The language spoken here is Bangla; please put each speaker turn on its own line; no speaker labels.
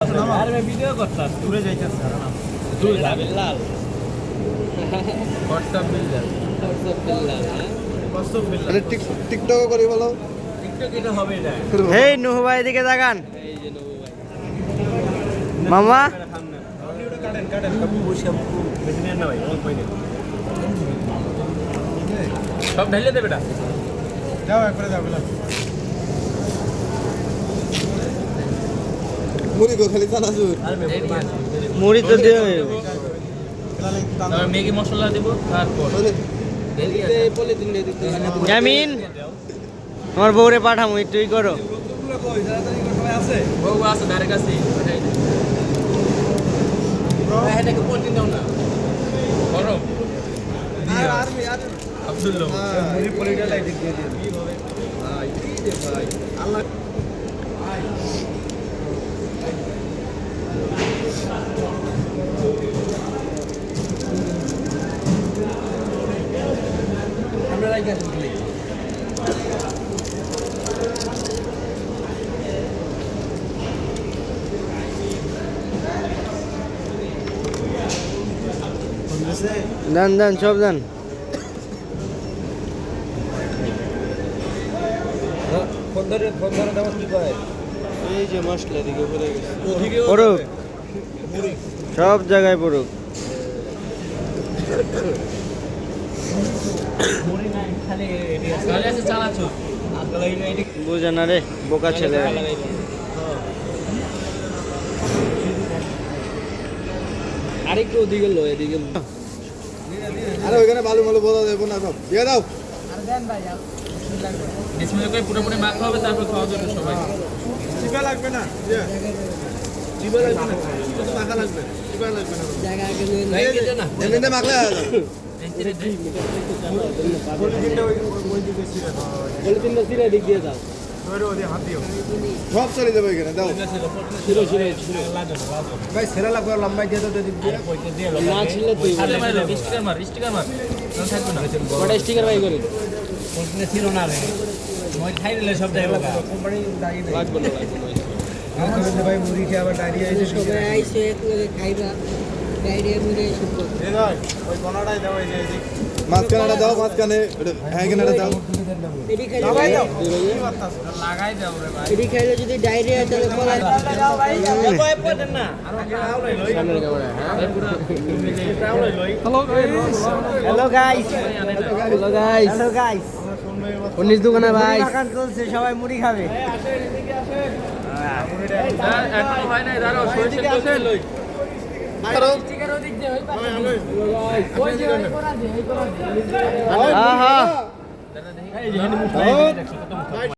अरे मैं वीडियो करता दूरे जाइछस दूर যাবে লাল WhatsApp বিল্লাল WhatsApp বিল্লাল
আরে টিকটক করে বলো
টিকটক এটা হবে এটা
এই নুহু ভাই দিকে তাকান
এই যে নবু ভাই
মামা
ভিডিওটা কাটেন কাবু বসে বেশি নেন না ভাই অল্প কই দেন সব ঢাইলে দে বেটা যাও একবারে যাও বেলা
মুড়ি গো খালি চানাচুর
মুড়ি তো দিও
তারপর ম্যাগি মশলা দেব তারপর
জামিন আমার বউরে পাঠামো একটুই করো
বউ আছে ধারে কাছে পাঠাই দে এটাকে পলিথিন দাও না গরম আর আব্দুল্লাহ মুড়ি পলিটা লাই দিয়ে দিয়ে কি হবে ভাই কি রে ভাই আল্লাহ আমরা লাইক আছে ক্লিক
দেন দেন সব দেন
ফোন ধরে দাও কি করে
এই যে মশলা দিকে পড়ে গেছে
পড়ুক সব জায়গায় পড়ুক
মুড়ি নাই খালি খালি আছে চালাচ্ছো আজকাল এই নাই
বুঝে না রে বোকা ছেলে
আরেকটু ওদিকে লো এদিকে
আরে ওইখানে বালু মালু বোঝা দেবো না সব দিয়ে দাও
বিসমিল্লাহ করে পুরোপুরি মাখা হবে তারপর খাওয়া যাবে সবাই
চিপা লাগবে না চিপা লাগবে না শুধু মাখা লাগবে চিপা লাগবে না
জায়গা আগে নাই কেটে না
এমনিতে মাখলে
পলিথিনটা সিরে দিক দিয়ে দাও
সব চলে যাবে এখানে দাও
সিরো ভাই সেরা লাগবে লম্বাই দিয়ে দাও দিক দিয়ে না ছিলে তুই স্টিকার মার না থাকবে না বড় স্টিকার ভাই করে পলিথিনে ছিল না রে মই খাই দিলে সব জায়গা কোম্পানি দাগি দেয় লাগবে না ভাই মুড়ি খেয়ে আবার ডায়রিয়া এসে
সবাই আইসে এক লগে খাইবা ডায়রিয়া মুড়ি শুদ্ধ
এই ভাই ওই কোনাটাই দাও এই যে
মাঝখানেটা দাও মাঝখানে হ্যাঁ এখানেটা দাও
এডি খাইলে
লাগাই দাও লাগাই দাও রে ভাই
এডি খাইলে যদি ডায়রিয়া তাহলে বলা
দাও ভাই ভয় পড়েন না আর আউলাই লই সামনে ক্যামেরা হ্যাঁ পুরো আউলাই লই
hello guys hello guys hello guys 19 দোকানে ভাই দোকান চলছে সবাই মুড়ি খাবে
এখন হয় না দাঁড়াও সরষে দোসে লই
আহা
এই যে